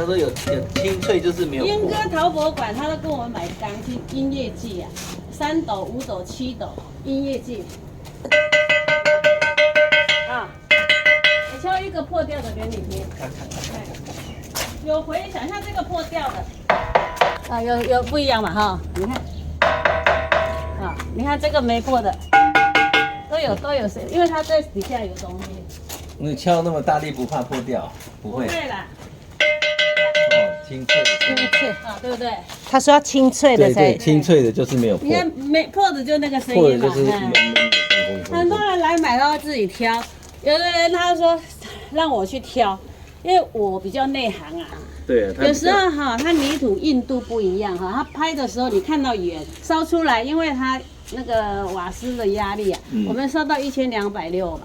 他说有清脆，就是没有燕破。哥陶博馆，他都跟我们买钢琴音乐季啊，3斗、5斗、7斗音乐季。啊，我敲一个破掉的给你听。看。有回响，像这个破掉的。啊，有不一样嘛哈？你看。啊，你看这个没破的，都有声，因为它在底下有东西。你敲那么大力不怕破掉？不会。不会啦。哦，清脆的声音。清脆，啊，对不对？他说要清脆的才对对，清脆的就是没有破你，看没破的就那个声破的音嘛。就是闷闷的、空很多人来买都要自己挑，有的人他说让我去挑，因为我比较内行啊。对啊，有时候哈，它泥土硬度不一样哈，它拍的时候你看到圆烧出来，因为它那个瓦斯的压力啊，我们烧到1260嘛。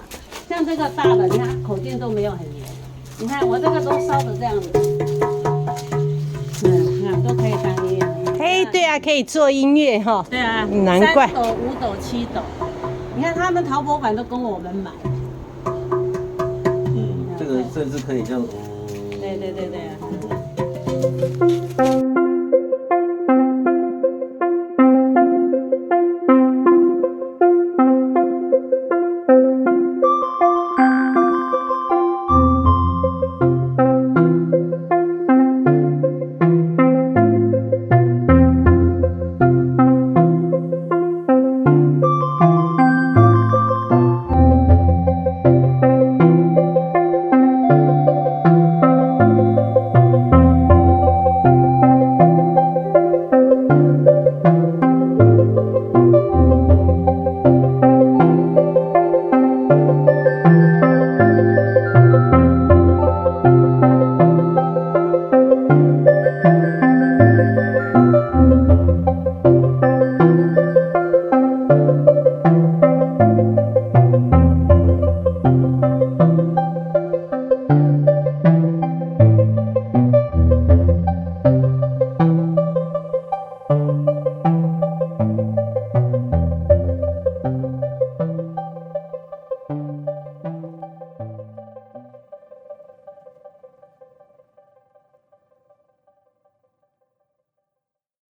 像这个大的，你看口径都没有很圆，你看我这个都烧的这样子，你看都可以当音乐。哎，对啊，可以做音乐哈。对啊，难怪3斗、5斗、7斗，你看他们陶博馆都跟我们买。这个甚至可以这样。对对对对。